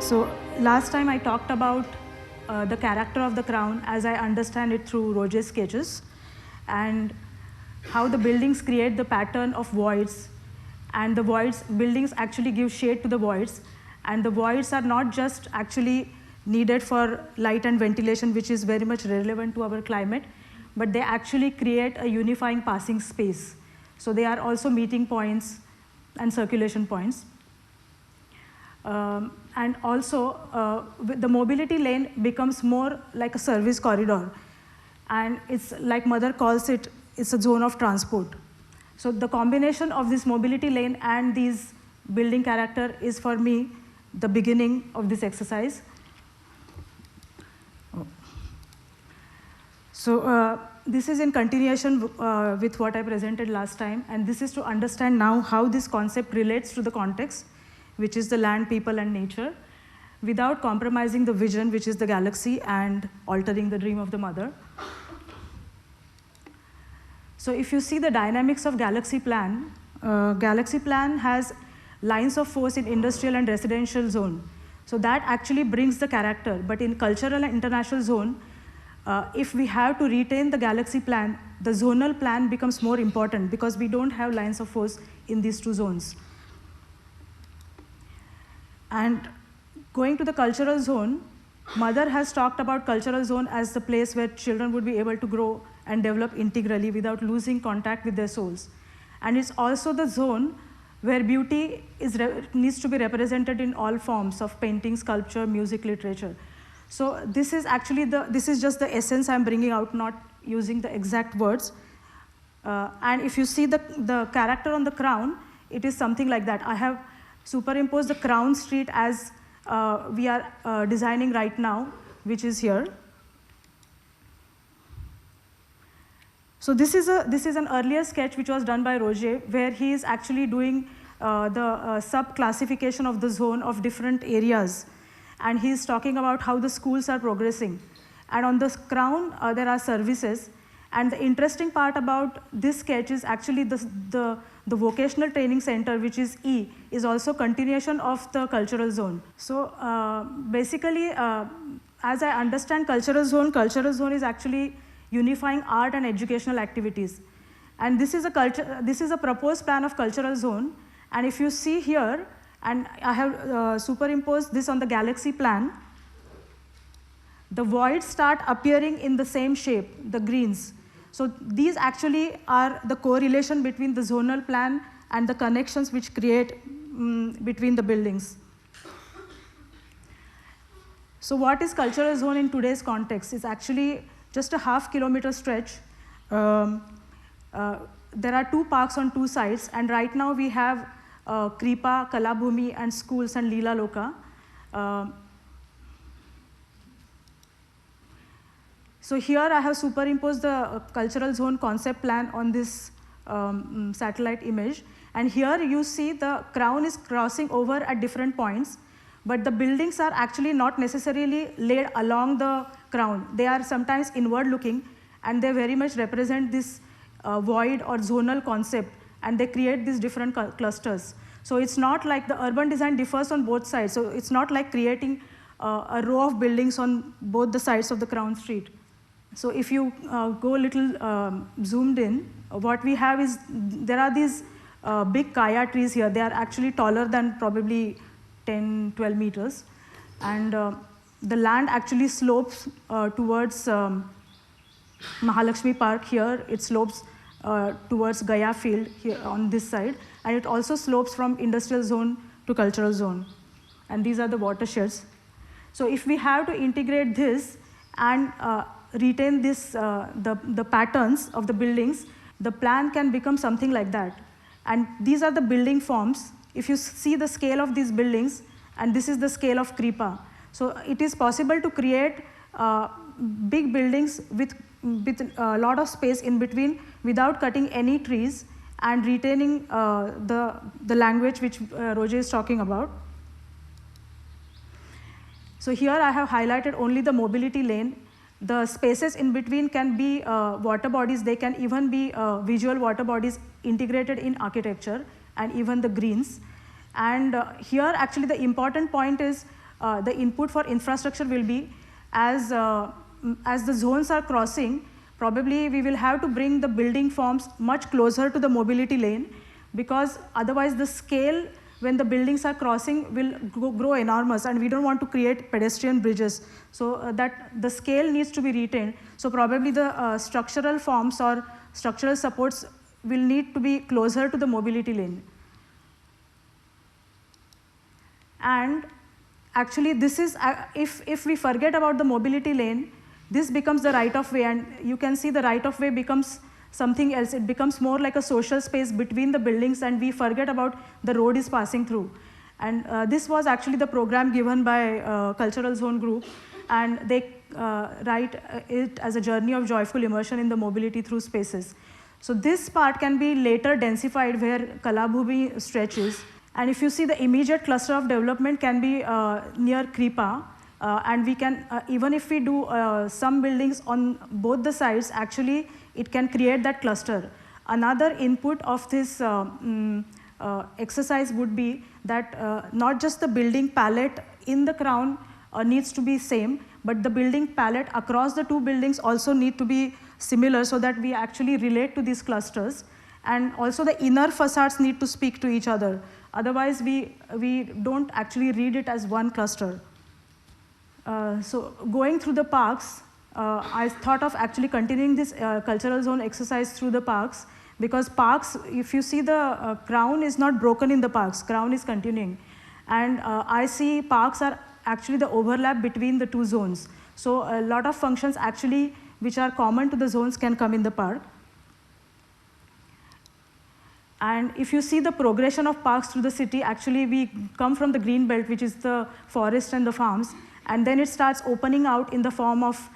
So last time I talked about the character of the crown as I understand it through Roger's sketches, and how the buildings create the pattern of voids, and the buildings actually give shade to the voids, and the voids are not just actually needed for light and ventilation, which is very much relevant to our climate, but they actually create a unifying passing space. So they are also meeting points and circulation points. And also, the mobility lane becomes more like a service corridor. And it's like Mother calls it, it's a zone of transport. So the combination of this mobility lane and these building character is, for me, the beginning of this exercise. So this is in continuation with what I presented last time, and this is to understand now how this concept relates to the context, which is the land, people, and nature, without compromising the vision, which is the galaxy, and altering the dream of the mother. So if you see the dynamics of Galaxy Plan has lines of force in industrial and residential zone. So that actually brings the character, but in cultural and international zone, if we have to retain the Galaxy Plan, the zonal plan becomes more important because we don't have lines of force in these two zones. And going to the cultural zone, Mother has talked about cultural zone as the place where children would be able to grow and develop integrally without losing contact with their souls. And it's also the zone where beauty needs to be represented in all forms of painting, sculpture, music, literature. So this is actually this is just the essence I'm bringing out, not using the exact words. And if you see the character on the crown, it is something like that. I have superimposed the crown street as we are designing right now, which is here. So this is an earlier sketch which was done by Roger, where he is actually doing the sub-classification of the zone of different areas. And he's talking about how the schools are progressing. And on the crown, there are services. And the interesting part about this sketch is actually the vocational training center, which is E, is also continuation of the cultural zone. So basically, as I understand cultural zone is actually unifying art and educational activities. And this is a proposed plan of cultural zone. And if you see here, and I have superimposed this on the Galaxy Plan, the voids start appearing in the same shape, the greens. So these actually are the correlation between the zonal plan and the connections which create between the buildings. So what is cultural zone in today's context? It's actually just a half-kilometer stretch. There are two parks on two sides, and right now we have Kripa, Kalabhumi, and schools, and Leela Loka. So here I have superimposed the cultural zone concept plan on this satellite image. And here you see the crown is crossing over at different points, but the buildings are actually not necessarily laid along the crown. They are sometimes inward looking, and they very much represent this void or zonal concept, and they create these different clusters. So it's not like the urban design differs on both sides. So it's not like creating a row of buildings on both the sides of the crown street. So if you go a little zoomed in, what we have is, there are these big kaya trees here. They are actually taller than probably 10, 12 meters. And the land actually slopes towards Mahalakshmi Park here. It slopes towards Gaya Field here on this side. And it also slopes from industrial zone to cultural zone. And these are the watersheds. So if we have to integrate this and retain this, the patterns of the buildings, the plan can become something like that. And these are the building forms. If you see the scale of these buildings, and this is the scale of Kripa. So it is possible to create big buildings with a lot of space in between without cutting any trees and retaining the language which Roger is talking about. So here I have highlighted only the mobility lane. The spaces in between can be water bodies. They can even be visual water bodies integrated in architecture, and even the greens. And here actually the important point is the input for infrastructure will be as the zones are crossing, probably we will have to bring the building forms much closer to the mobility lane, because otherwise the scale when the buildings are crossing will grow enormous, and we don't want to create pedestrian bridges. So that the scale needs to be retained. So probably the structural forms or structural supports will need to be closer to the mobility lane. And actually this is, if we forget about the mobility lane, this becomes the right of way, and you can see the right of way becomes something else. It becomes more like a social space between the buildings, and we forget about the road is passing through. And this was actually the program given by Cultural Zone Group, and they write it as a journey of joyful immersion in the mobility through spaces. So this part can be later densified where Kalabhumi stretches. And if you see, the immediate cluster of development can be near Kripa, and we can, even if we do some buildings on both the sides, actually it can create that cluster. Another input of this exercise would be that not just the building palette in the crown needs to be same, but the building palette across the two buildings also need to be similar, so that we actually relate to these clusters. And also the inner facades need to speak to each other. Otherwise, we don't actually read it as one cluster. So going through the parks, I thought of actually continuing this cultural zone exercise through the parks, because parks, if you see, the crown is not broken in the parks, crown is continuing. And I see parks are actually the overlap between the two zones. So a lot of functions actually which are common to the zones can come in the park. And if you see the progression of parks through the city, actually we come from the green belt, which is the forest and the farms, and then it starts opening out in the form of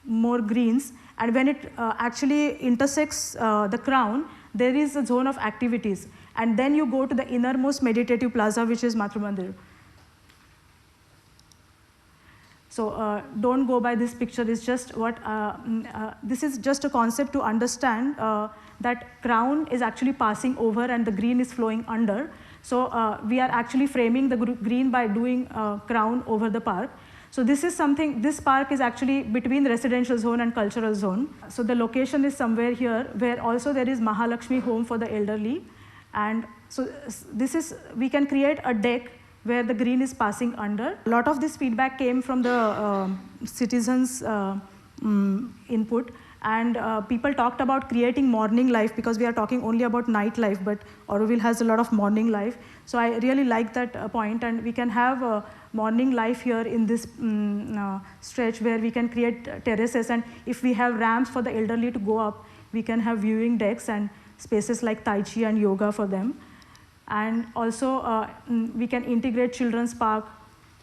more greens. And when it actually intersects the crown, there is a zone of activities. And then you go to the innermost meditative plaza, which is Matru Mandir. So don't go by this picture. It's just what, this is just a concept to understand that crown is actually passing over and the green is flowing under. So we are actually framing the green by doing crown over the park. So this is something, this park is actually between the residential zone and cultural zone. So the location is somewhere here, where also there is Mahalakshmi home for the elderly. And so this is, we can create a deck where the green is passing under. A lot of this feedback came from the citizens' input. And people talked about creating morning life, because we are talking only about night life, but Auroville has a lot of morning life. So I really like that point, and we can have morning life here in this stretch, where we can create terraces, and if we have ramps for the elderly to go up, we can have viewing decks and spaces like Tai Chi and yoga for them. And also we can integrate children's park,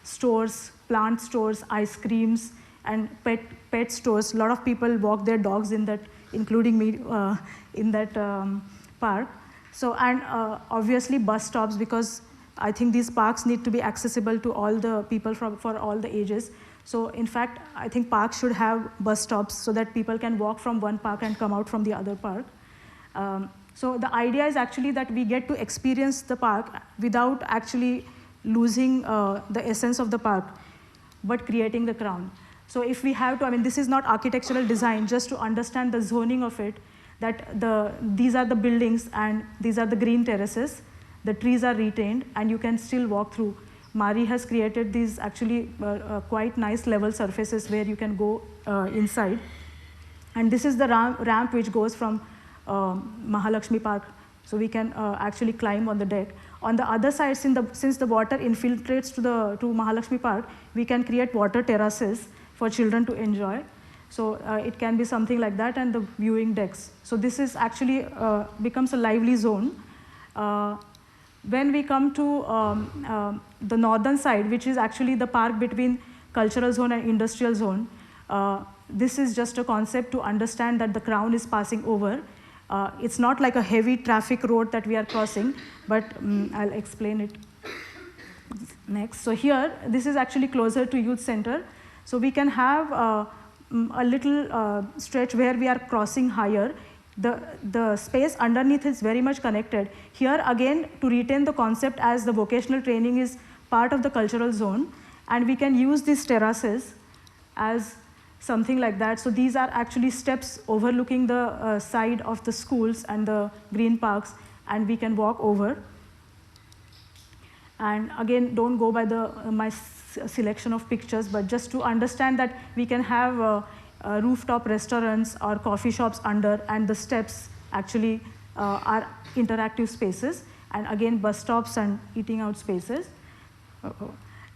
stores, plant stores, ice creams, and pet stores. A lot of people walk their dogs in that, including me, in that park. So, and obviously bus stops, because I think these parks need to be accessible to all the people for all the ages. So in fact, I think parks should have bus stops so that people can walk from one park and come out from the other park. So the idea is actually that we get to experience the park without actually losing the essence of the park, but creating the crown. So if we have to, I mean, this is not architectural design, just to understand the zoning of it, that these are the buildings and these are the green terraces, the trees are retained, and you can still walk through. Mari has created these actually quite nice level surfaces where you can go inside. And this is the ramp which goes from Mahalakshmi Park. So we can actually climb on the deck. On the other side, since the water infiltrates to Mahalakshmi Park, we can create water terraces for children to enjoy. So it can be something like that, and the viewing decks. So this is actually becomes a lively zone. When we come to the northern side, which is actually the park between cultural zone and industrial zone, this is just a concept to understand that the crown is passing over. It's not like a heavy traffic road that we are crossing, but I'll explain it next. So here, this is actually closer to youth center. So we can have a little stretch where we are crossing higher. the space underneath is very much connected. Here again, to retain the concept as the vocational training is part of the cultural zone, and we can use these terraces as something like that. So these are actually steps overlooking the side of the schools and the green parks, and we can walk over. And again, don't go by my selection of pictures, but just to understand that we can have rooftop restaurants or coffee shops under, and the steps actually are interactive spaces, and again bus stops and eating out spaces.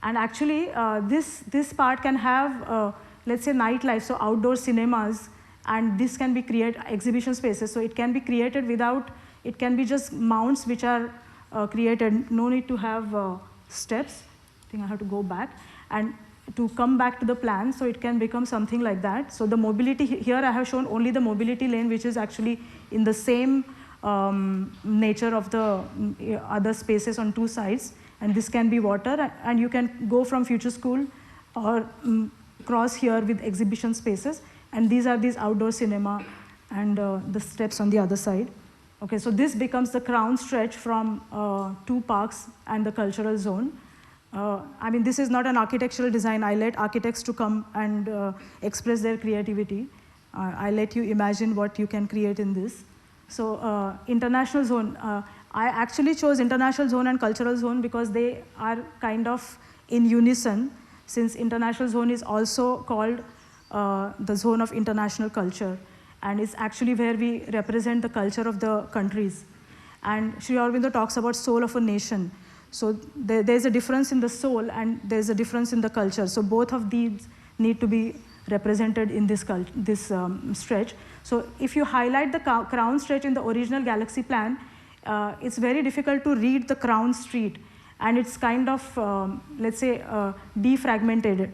And actually this part can have let's say nightlife, so outdoor cinemas, and this can be created exhibition spaces. So it can be created without, it can be just mounts which are created, no need to have steps. I think I have to go back and to come back to the plan, so it can become something like that. So the mobility, here I have shown only the mobility lane, which is actually in the same nature of the other spaces on two sides, and this can be water, and you can go from future school or cross here with exhibition spaces, and these are these outdoor cinema and the steps on the other side. Okay, so this becomes the crown stretch from two parks and the cultural zone. I mean, this is not an architectural design. I let architects to come and express their creativity. I let you imagine what you can create in this. So international zone, I actually chose international zone and cultural zone because they are kind of in unison, since international zone is also called the zone of international culture, and it's actually where we represent the culture of the countries. And Sri Aurobindo talks about soul of a nation. So there's a difference in the soul and there's a difference in the culture. So both of these need to be represented in this stretch. So if you highlight the crown stretch in the original galaxy plan, it's very difficult to read the crown street, and it's kind of, let's say, defragmented.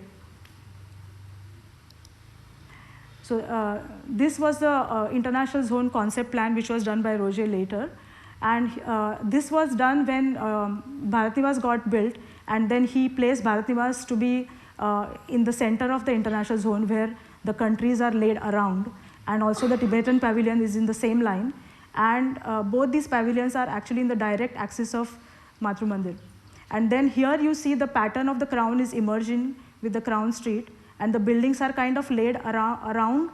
So this was the international zone concept plan, which was done by Roger later. And this was done when Bharat Niwas got built, and then he placed Bharat Niwas to be in the center of the international zone where the countries are laid around, and also the Tibetan pavilion is in the same line. And both these pavilions are actually in the direct axis of Matru Mandir. And then here you see the pattern of the crown is emerging with the crown street, and the buildings are kind of laid around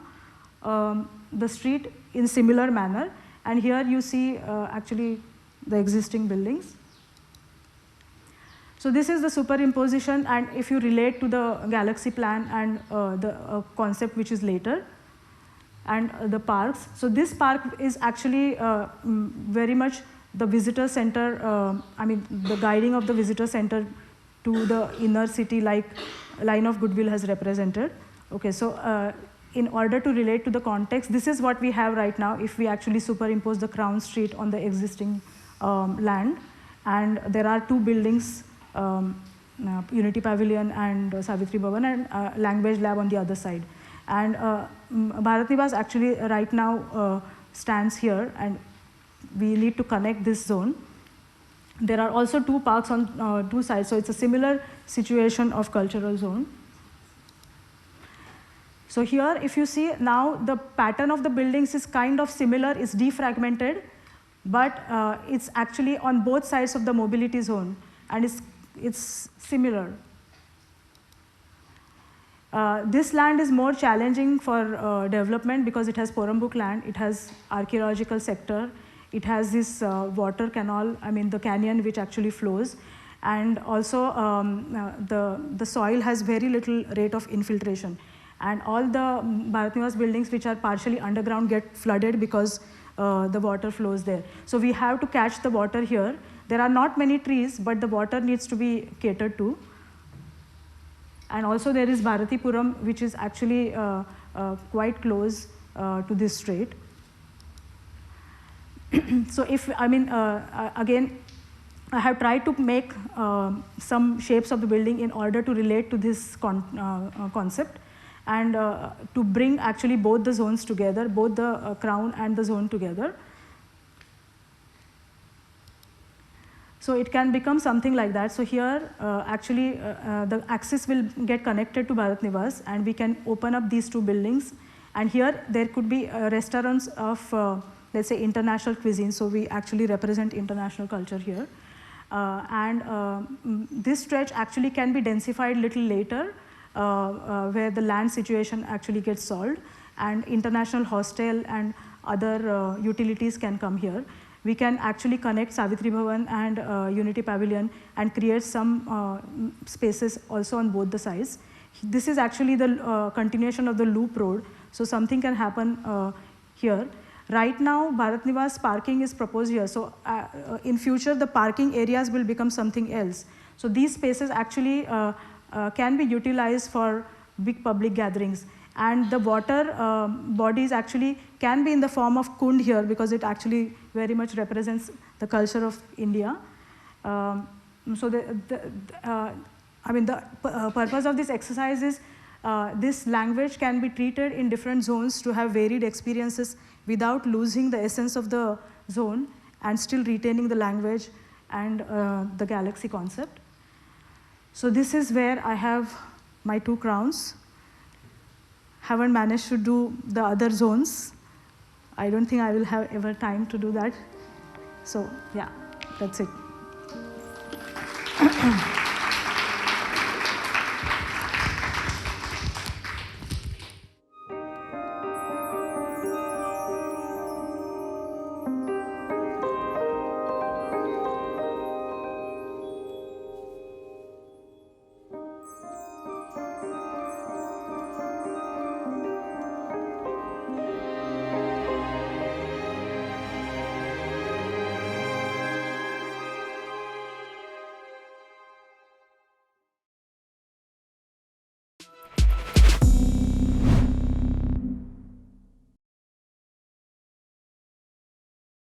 the street in similar manner. And here you see actually the existing buildings. So this is the superimposition, and if you relate to the galaxy plan and the concept which is later, and the parks. So this park is actually very much the visitor center, I mean the guiding of the visitor center to the inner city, like line of goodwill has represented. Okay, so in order to relate to the context, this is what we have right now if we actually superimpose the crown street on the existing land. And there are two buildings, Unity Pavilion and Savitri Bhavan, and language lab on the other side. And Bharat Niwas actually right now stands here, and we need to connect this zone. There are also two parks on two sides, so it's a similar situation of cultural zone. So here, if you see now, the pattern of the buildings is kind of similar, it's defragmented, but it's actually on both sides of the mobility zone, and it's similar. This land is more challenging for development because it has Porambuk land, it has archaeological sector, it has this water canal, I mean the canyon which actually flows, and also the soil has very little rate of infiltration. And all the Bharat Niwas buildings which are partially underground get flooded because the water flows there. So we have to catch the water here. There are not many trees, but the water needs to be catered to. And also there is Bharatipuram, which is actually quite close to this strait. So if, I mean, again, I have tried to make some shapes of the building in order to relate to this concept, and to bring actually both the zones together, both the crown and the zone together. So it can become something like that. So here, actually, the axis will get connected to Bharat Niwas, and we can open up these two buildings, And here there could be restaurants of, let's say, international cuisine. So we actually represent international culture here. This stretch actually can be densified little later, where the land situation actually gets solved, and international hostel and other utilities can come here. We can actually connect Savitri Bhavan and Unity Pavilion and create some spaces also on both the sides. This is actually the continuation of the loop road, so something can happen here. Right now, Bharat Niwas parking is proposed here, so in future the parking areas will become something else. So these spaces actually can be utilized for big public gatherings. And the water bodies actually can be in the form of kund here, because it actually very much represents the culture of India. So I mean, the purpose of this exercise is this language can be treated in different zones to have varied experiences without losing the essence of the zone and still retaining the language and the galaxy concept. So this is where I have my 2 crowns. Haven't managed to do the other zones. I don't think I will have ever time to do that. So yeah, that's it.